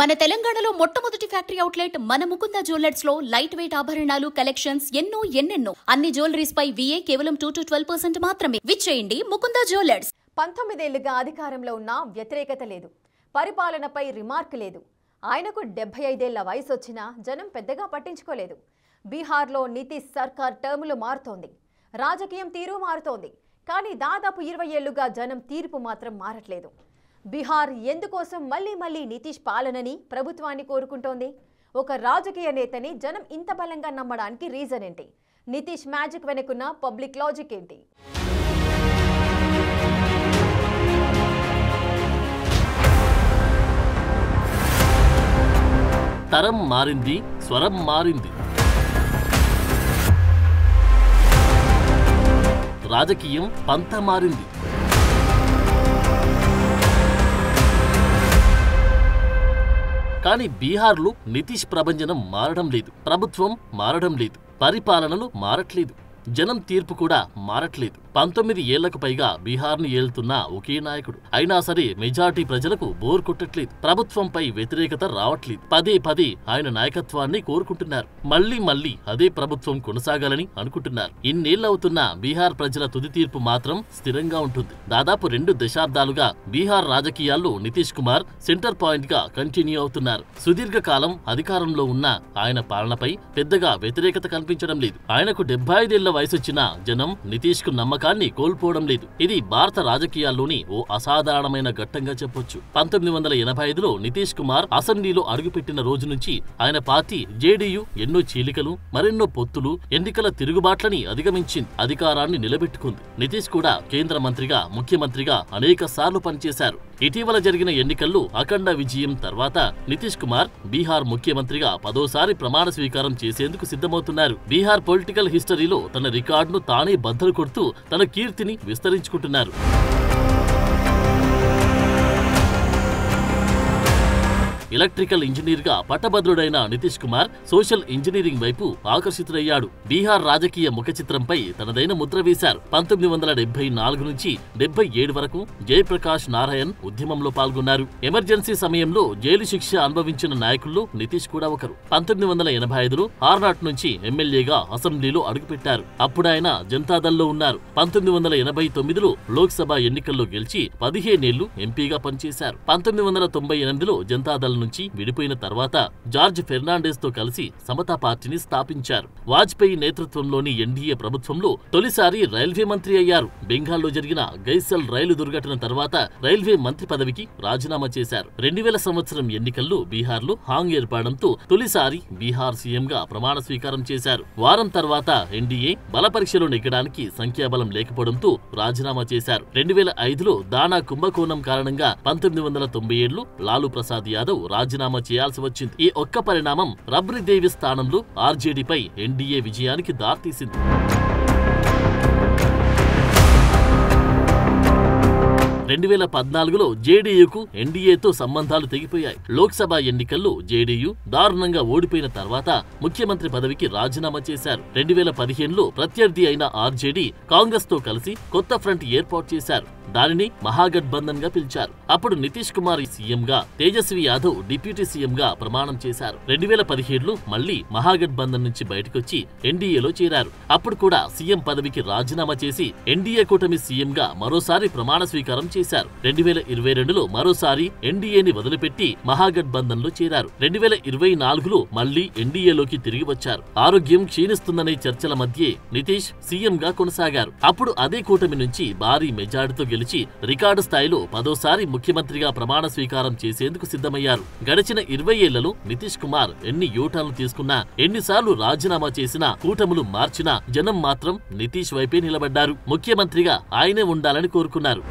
మన తెలంగాణలో మొట్టమొదటి ఫ్యాక్టరీ అవుట్లెట్ మన ముకుంద జ్యువెలర్స్ లో లైట్ వెయిట్ ఆభరణాలు కలెక్షన్స్ ఎన్నెన్నో అన్ని జ్యువెలరీస్ పై VA కేవలం 2 to 12% మాత్రమే. విచ్చేయండి ముకుంద జ్యువెలర్స్. 19 ఏళ్లుగా అధికారంలో ఉన్న వ్యతిరేకత లేదు, పరిపాలనపై రిమార్క్ లేదు. ఆయనకు 75 ఏళ్ల వయసు వచ్చినా జనం పెద్దగా పట్టించుకోలేదు. బీహార్లో నితీష్ సర్కార్ టర్ములు మారుతోంది, రాజకీయం తీరు మారుతోంది. కానీ దాదాపు 20 ఏళ్లుగా జనం తీర్పు మాత్రం మారట్లేదు. బీహార్ ఎందుకోసం మళ్ళీ నితీష్ పాలనని ప్రభుత్వాన్ని కోరుకుంటోంది? ఒక రాజకీయ నేతని జనం ఇంత బలంగా నమ్మడానికి రీజన్ ఏంటి? నితీష్ మ్యాజిక్ వెనుకున్న పబ్లిక్ లాజిక్ ఏంటి? తరం మారింది, స్వరం మారింది. రాజకీయం పంత మారింది. కానీ బీహార్లో నితీష్ ప్రభంజనం మారడం లేదు, ప్రభుత్వం మారడం లేదు, పరిపాలనలు మారట్లేదు, జనం తీర్పు కూడా మారట్లేదు. 19 ఏళ్లకు పైగా బీహార్ని ఏలుతున్న ఒకే నాయకుడు అయినా సరే మెజార్టీ ప్రజలకు బోర్ కొట్టట్లేదు, ప్రభుత్వంపై వ్యతిరేకత రావట్లేదు. పదే ఆయన నాయకత్వాన్ని కోరుకుంటున్నారు. మళ్లీ అదే ప్రభుత్వం కొనసాగాలని అనుకుంటున్నారు. ఇన్నేళ్లవుతున్న బీహార్ ప్రజల తుది తీర్పు మాత్రం స్థిరంగా ఉంటుంది. దాదాపు 2 దశాబ్దాలుగా బీహార్ రాజకీయాల్లో నితీష్ కుమార్ సెంటర్ పాయింట్ గా కంటిన్యూ అవుతున్నారు. సుదీర్ఘకాలం అధికారంలో ఉన్న ఆయన పాలనపై పెద్దగా వ్యతిరేకత కనిపించడం లేదు. ఆయనకు 75 ఏళ్ల వయసొచ్చిన జనం నితీష్ కు నమ్మకాన్ని కోల్పోవడం లేదు. ఇది భారత రాజకీయాల్లోని ఓ అసాధారణమైన ఘట్టంగా చెప్పొచ్చు. 1985లో నితీష్ కుమార్ అసెంబ్లీలో అడుగుపెట్టిన రోజు నుంచి ఆయన పార్టీ జేడీయూ ఎన్నో చీలికలు, మరెన్నో పొత్తులు, ఎన్నికల తిరుగుబాట్లని అధిగమించింది, అధికారాన్ని నిలబెట్టుకుంది. నితీష్ కూడా కేంద్ర మంత్రిగా, ముఖ్యమంత్రిగా అనేక సార్లు పనిచేశారు. ఇటీవల జరిగిన ఎన్నికల్లో అఖండ విజయం తర్వాత నితీష్ కుమార్ బీహార్ ముఖ్యమంత్రిగా 10వ ప్రమాణ స్వీకారం చేసేందుకు సిద్ధమవుతున్నారు. బీహార్ పొలిటికల్ హిస్టరీలో తన రికార్డును తానే బద్దలు కొడుతూ తన కీర్తిని విస్తరించుకుంటున్నారు. ఎలక్ట్రికల్ ఇంజనీర్ గా పట్టభద్రుడైన నితీష్ కుమార్ సోషల్ ఇంజనీరింగ్ వైపు ఆకర్షితుడయ్యాడు. బీహార్ రాజకీయ ముఖచిత్రంపై తనదైన ముద్ర వేశారు. 1974 నుంచి 77 వరకు జయప్రకాష్ నారాయణ్ ఉద్యమంలో పాల్గొన్నారు. ఎమర్జెన్సీ సమయంలో జైలు శిక్ష అనుభవించిన నాయకుల్లో నితీష్ కూడా ఒకరు. 1985లో హార్నాట్ నుంచి ఎమ్మెల్యేగా అసెంబ్లీలో అడుగుపెట్టారు. అప్పుడాయన జనతాదళ్లో ఉన్నారు. 1989లో లోక్సభ ఎన్నికల్లో గెలిచి 15 ఏళ్లు ఎంపీగా పనిచేశారు. 1998లో జనతాదళ్ నుంచి విడిపోయిన తర్వాత జార్జ్ ఫెర్నాండెస్ తో కలిసి సమతా పార్టీని స్థాపించారు. వాజ్పేయి నేతృత్వంలోని ఎన్డీఏ ప్రభుత్వంలో తొలిసారి రైల్వే మంత్రి అయ్యారు. బెంగాల్లో జరిగిన గైసల్ రైలు దుర్ఘటన తర్వాత రైల్వే మంత్రి పదవికి రాజీనామా చేశారు. 2000 ఎన్నికల్లో బీహార్లో హాంగ్ ఏర్పడంతో తొలిసారి బీహార్ సీఎంగా ప్రమాణ స్వీకారం చేశారు. వారం తర్వాత ఎన్డీఏ బల పరీక్షలో నెగ్గడానికి సంఖ్యాబలం లేకపోవడంతో రాజీనామా చేశారు. 2005లో దానా కుంభకోణం కారణంగా 1997లో లాలూ ప్రసాద్ యాదవ్ రాజీనామా చేయాల్సి వచ్చింది. ఈ ఒక్క పరిణామం రబ్రీ దేవి స్థానంలో ఆర్జేడీపై ఎన్డీఏ విజయానికి దారితీసింది. 2014లో జేడీయూకు ఎన్డీఏతో సంబంధాలు తెగిపోయాయి. లోక్సభ ఎన్నికల్లో జేడీయూ దారుణంగా ఓడిపోయిన తర్వాత ముఖ్యమంత్రి పదవికి రాజీనామా చేశారు. 2015లో ప్రత్యర్థి అయిన ఆర్జేడీ కాంగ్రెస్ తో కలిసి కొత్త ఫ్రంట్ ఏర్పాటు చేశారు. దానిని మహాగఠబంధన్ గా పిలిచారు. అప్పుడు నితీష్ కుమార్ సీఎంగా, తేజస్వి యాదవ్ డిప్యూటీ సీఎంగా ప్రమాణం చేశారు. 2017లో మళ్లీ మహాగఠబంధన్ నుంచి బయటకొచ్చి ఎన్డీఏలో చేరారు. అప్పుడు కూడా సీఎం పదవికి రాజీనామా చేసి ఎన్డీఏ కూటమి సీఎంగా మరోసారి ప్రమాణ స్వీకారం చేశారు. 2022లో మరోసారి ఎన్డీఏని వదిలిపెట్టి మహాగఠబంధన్ లో చేరారు. 2024లో మళ్లీ ఎన్డీఏలోకి తిరిగి వచ్చారు. ఆరోగ్యం క్షీణిస్తుందనే చర్చల మధ్యే నితీష్ సీఎంగా కొనసాగారు. అప్పుడు అదే కూటమి నుంచి భారీ మెజారిటీతో గెలిచి రికార్డు స్థాయిలో 10వ ముఖ్యమంత్రిగా ప్రమాణ స్వీకారం చేసేందుకు సిద్ధమయ్యారు. గడిచిన 20 ఏళ్లలో నితీష్ కుమార్ ఎన్ని యూటర్న్లు తీసుకున్నా, ఎన్నిసార్లు రాజీనామా చేసినా, కూటములు మార్చినా జనం మాత్రం నితీష్ వైపే నిలబడ్డారు. ముఖ్యమంత్రిగా ఆయనే ఉండాలని కోరుకున్నారు.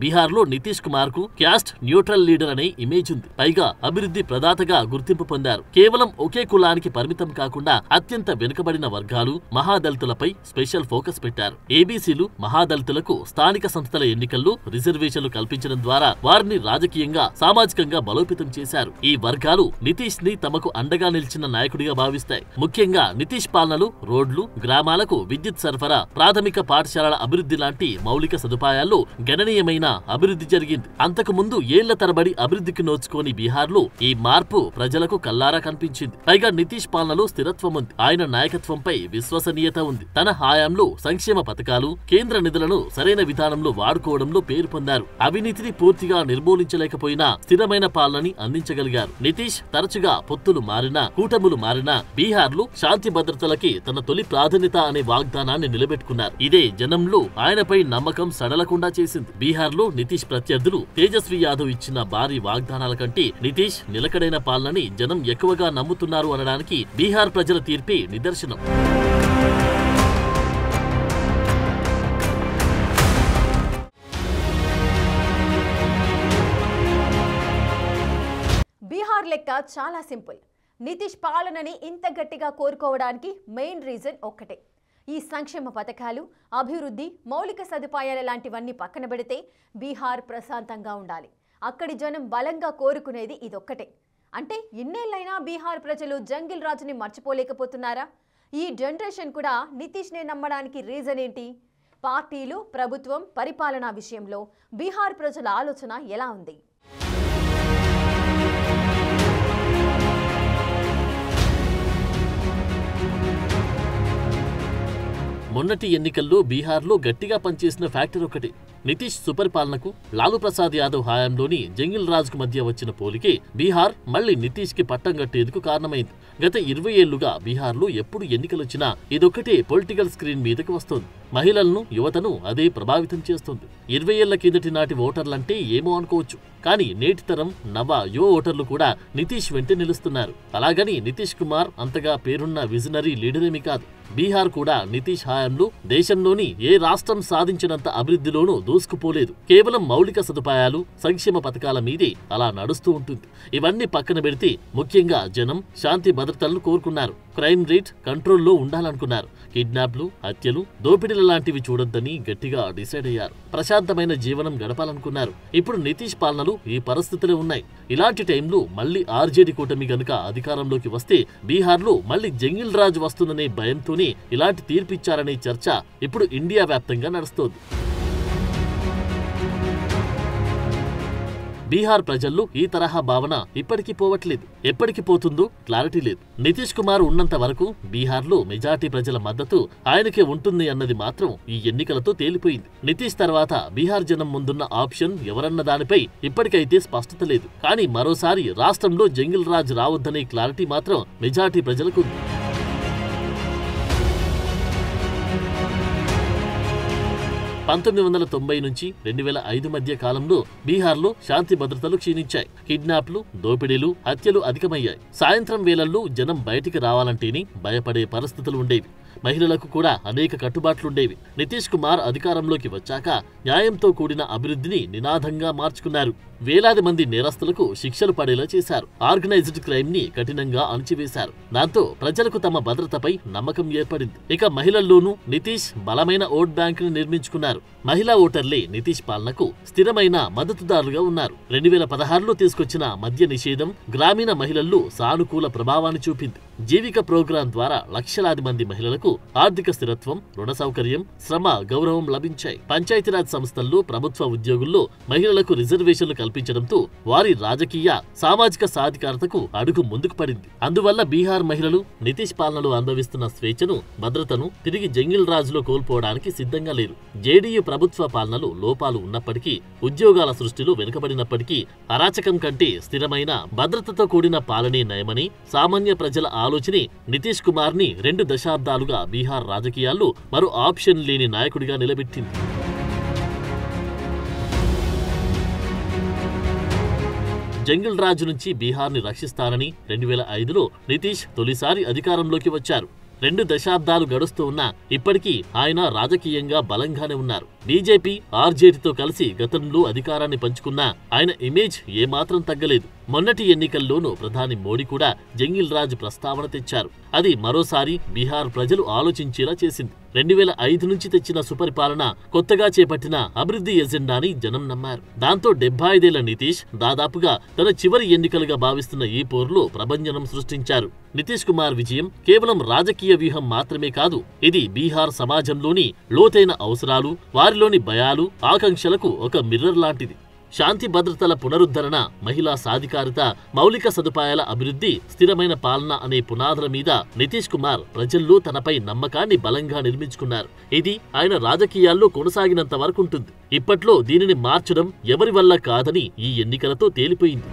బీహార్లో నితీష్ కుమార్ కు క్యాస్ట్ న్యూట్రల్ లీడర్ అనే ఇమేజ్ ఉంది. పైగా అభివృద్ధి ప్రదాతగా గుర్తింపు పొందారు. కేవలం ఒకే కులానికి పరిమితం కాకుండా అత్యంత వెనుకబడిన వర్గాలు, మహాదళితులపై స్పెషల్ ఫోకస్ పెట్టారు. ఏబీసీలు, మహాదళితులకు స్థానిక సంస్థల ఎన్నికల్లో రిజర్వేషన్లు కల్పించడం ద్వారా వారిని రాజకీయంగా, సామాజికంగా బలోపేతం చేశారు. ఈ వర్గాలు నితీష్ ని తమకు అండగా నిలిచిన నాయకుడిగా భావిస్తాయి. ముఖ్యంగా నితీష్ పాలనలో రోడ్లు, గ్రామాలకు విద్యుత్ సరఫరా, ప్రాథమిక పాఠశాలల అభివృద్ధి లాంటి మౌలిక సదుపాయాల్లో గణనీయమైన స్థిరమైన అభివృద్ధి జరిగింది. అంతకు ముందు ఏళ్ల తరబడి అభివృద్ధికి నోచుకోని బీహార్లో ఈ మార్పు ప్రజలకు కల్లారా కనిపించింది. పైగా నితీష్ పాలనలో స్థిరత్వం ఉంది. ఆయన నాయకత్వంపై విశ్వసనీయత ఉంది. తన హయాంలో సంక్షేమ పథకాలు, కేంద్ర నిధులను సరైన విధానంలో వాడుకోవడంలో పేరు పొందారు. అవినీతిని పూర్తిగా నిర్మూలించలేకపోయినా స్థిరమైన పాలనని అందించగలిగారు. నితీష్ తరచుగా పొత్తులు మారినా, కూటములు మారినా బీహార్లో శాంతి భద్రతలకి తన తొలి ప్రాధాన్యత అనే వాగ్దానాన్ని నిలబెట్టుకున్నారు. ఇదే జనంలో ఆయనపై నమ్మకం సడలకుండా చేసింది. బీహార్లో నితీష్ ప్రత్యర్థులు తేజస్వి యాదవ్ ఇచ్చిన భారీ వాగ్దానాల కంటే నితీష్ నిలకడైన పాలనని జనం ఎక్కువగా నమ్ముతున్నారు అనడానికి బీహార్ ప్రజల తీర్పే నిదర్శనం. బీహార్ లెక్క చాలా సింపుల్. నితీష్ పాలనని ఇంత గట్టిగా కోరుకోవడానికి మెయిన్ రీజన్ ఒక్కటే. ఈ సంక్షేమ పథకాలు, అభివృద్ధి, మౌలిక సదుపాయాల లాంటివన్నీ పక్కన పెడితే బీహార్ ప్రశాంతంగా ఉండాలి. అక్కడి జనం బలంగా కోరుకునేది ఇదొక్కటే. అంటే ఇన్నేళ్లైనా బీహార్ ప్రజలు జంగిల్ రాజుని మర్చిపోలేకపోతున్నారా? ఈ జనరేషన్ కూడా నితీష్నే నమ్మడానికి రీజన్ ఏంటి? పార్టీలు, ప్రభుత్వం, పరిపాలనా విషయంలో బీహార్ ప్రజల ఆలోచన ఎలా ఉంది? మొన్నటి ఎన్నికల్లో బీహార్లో గట్టిగా పనిచేసిన ఫ్యాక్టర్ ఒకటి. నితీష్ సుపరిపాలనకు, లాలూ ప్రసాద్ యాదవ్ హయాంలోని జంగిల్ రాజ్కు మధ్య వచ్చిన పోలికే బీహార్ మళ్లీ నితీష్ కి పట్టం కట్టేందుకు కారణమైంది. గత 20 ఏళ్లుగా బీహార్లో ఎప్పుడు ఎన్నికలొచ్చినా ఇదొక్కటే పొలిటికల్ స్క్రీన్ మీదకి వస్తోంది. మహిళలను, యువతను అదే ప్రభావితం చేస్తోంది. 20 ఏళ్ల కిందటి నాటి ఓటర్లంటే ఏమో అనుకోవచ్చు, కానీ నేటి తరం యువ ఓటర్లు కూడా నితీష్ వెంట నిలుస్తున్నారు. అలాగని నితీష్ కుమార్ అంతగా పేరున్న విజనరీ లీడరేమీ కాదు. బీహార్ కూడా నితీష్ హయాంలో దేశంలోని ఏ రాష్ట్రం సాధించినంత అభివృద్ధిలోనూ దూసుకుపోలేదు. కేవలం మౌలిక సదుపాయాలు, సంక్షేమ పథకాల మీదే అలా నడుస్తూ ఉంటుంది. ఇవన్నీ పక్కన పెడితే ముఖ్యంగా జనం శాంతి భద్రతలను కోరుకున్నారు. క్రైమ్ రేట్ కంట్రోల్లో ఉండాలనుకున్నారు. కిడ్నాప్లు, హత్యలు, దోపిడీల లాంటివి చూడొద్దని గట్టిగా డిసైడ్ అయ్యారు. ప్రశాంతమైన జీవనం గడపాలనుకున్నారు. ఇప్పుడు నితీష్ పాలనలు ఈ పరిస్థితులే ఉన్నాయి. ఇలాంటి టైంలో మళ్లీ ఆర్జేడీ కూటమి గనుక అధికారంలోకి వస్తే బీహార్లో మళ్లీ జంగిల్ రాజ్ వస్తుందనే భయంతోనే ఇలాంటి తీర్పిచ్చారనే చర్చ ఇప్పుడు ఇండియా వ్యాప్తంగా నడుస్తోంది. బీహార్ ప్రజల్లో ఈ తరహా భావన ఇప్పటికీ పోవట్లేదు. ఎప్పటికి పోతుందో క్లారిటీ లేదు. నితీష్ కుమార్ ఉన్నంత వరకు బీహార్లో మెజార్టీ ప్రజల మద్దతు ఆయనకే ఉంటుంది అన్నది మాత్రం ఈ ఎన్నికలతో తేలిపోయింది. నితీష్ తర్వాత బీహార్ జనం ముందున్న ఆప్షన్ ఎవరన్న దానిపై ఇప్పటికైతే స్పష్టత లేదు. కానీ మరోసారి రాష్ట్రంలో జంగిల్ రాజ్ రావద్దనే క్లారిటీ మాత్రం మెజార్టీ ప్రజలకు ఉంది. 1990 నుంచి 2005 మధ్య కాలంలో బీహార్లో శాంతి భద్రతలు క్షీణించాయి. కిడ్నాప్లు, దోపిడీలు, హత్యలు అధికమయ్యాయి. సాయంత్రం వేళల్లో జనం బయటికి రావాలంటేనే భయపడే పరిస్థితులు ఉండేవి. మహిళలకు కూడా అనేక కట్టుబాట్లుండేవి. నితీష్ కుమార్ అధికారంలోకి వచ్చాక న్యాయంతో కూడిన అభివృద్ధిని నినాదంగా మార్చుకున్నారు. వేలాది మంది నేరస్తులకు శిక్షలు పడేలా చేశారు. ఆర్గనైజ్డ్ క్రైమ్ ని కఠినంగా అణచివేశారు. దాంతో ప్రజలకు తమ భద్రతపై నమ్మకం ఏర్పడింది. ఇక మహిళల్లోనూ నితీష్ బలమైన ఓట్ బ్యాంక్ ని నిర్మించుకున్నారు. మహిళా ఓటర్లే నితీష్ పాలనకు స్థిరమైన మద్దతుదారులుగా ఉన్నారు. 2016లో తీసుకొచ్చిన మద్య నిషేధం గ్రామీణ మహిళల్లో సానుకూల ప్రభావాన్ని చూపింది. జీవిక ప్రోగ్రాం ద్వారా లక్షలాది మంది మహిళలకు ఆర్థిక స్థిరత్వం, రుణ సౌకర్యం, శ్రమ గౌరవం లభించాయి. పంచాయతీరాజ్ సంస్థల్లో, ప్రభుత్వ ఉద్యోగుల్లో మహిళలకు రిజర్వేషన్లు కల్పించడంతో వారి రాజకీయ, సామాజిక సాధికారతకు అడుగు ముందుకు పడింది. అందువల్ల బీహార్ మహిళలు నితీష్ పాలనలో అనుభవిస్తున్న స్వేచ్ఛను, భద్రతను తిరిగి జంగిల్ రాజులో కోల్పోవడానికి సిద్ధంగా లేరు. జేడీయూ ప్రభుత్వ పాలనలో లోపాలు ఉన్నప్పటికీ, ఉద్యోగాల సృష్టిలో వెనుకబడినప్పటికీ అరాచకం కంటే స్థిరమైన భద్రతతో కూడిన పాలనే నయమని సామాన్య ప్రజల ఆలోచనే నితీష్ కుమార్ ని 2 దశాబ్దాలుగా బీహార్ రాజకీయాల్లో మరో ఆప్షన్ లేని నాయకుడిగా నిలబెట్టింది. జంగిల్ రాజు నుంచి బీహార్ని రక్షిస్తానని 2005లో నితీష్ తొలిసారి అధికారంలోకి వచ్చారు. 2 దశాబ్దాలు గడుస్తూ ఉన్నా ఇప్పటికీ ఆయన రాజకీయంగా బలంగానే ఉన్నారు. బీజేపీ, ఆర్జేడీతో కలిసి గతంలో అధికారాన్ని పంచుకున్నా ఆయన ఇమేజ్ ఏమాత్రం తగ్గలేదు. మొన్నటి ఎన్నికల్లోనూ ప్రధాని మోడీ కూడా జంగిల్ రాజ్ ప్రస్తావన తెచ్చారు. అది మరోసారి బీహార్ ప్రజలు ఆలోచించేలా చేసింది. 2005 నుంచి తెచ్చిన సుపరిపాలన, కొత్తగా చేపట్టిన అభివృద్ధి ఎజెండాని జనం నమ్మారు. దాంతో 75 ఏళ్ల నితీష్ దాదాపుగా తన చివరి ఎన్నికలుగా భావిస్తున్న ఈ పోరులో ప్రభంజనం సృష్టించారు. నితీష్ కుమార్ విజయం కేవలం రాజకీయ వ్యూహం మాత్రమే కాదు, ఇది బీహార్ సమాజంలోని లోతైన అవసరాలు, వారి వారిలోని భయాలు ఆకాంక్షలకు ఒక మిర్రర్ లాంటిది. శాంతి భద్రతల పునరుద్ధరణ, మహిళా సాధికారత, మౌలిక సదుపాయాల అభివృద్ధి, స్థిరమైన పాలన అనే పునాదుల మీద నితీష్ కుమార్ ప్రజల్లో తనపై నమ్మకాన్ని బలంగా నిర్మించుకున్నారు. ఇది ఆయన రాజకీయాల్లో కొనసాగినంత వరకుంటుంది. ఇప్పట్లో దీనిని మార్చడం ఎవరి వల్ల కాదని ఈ ఎన్నికలతో తేలిపోయింది.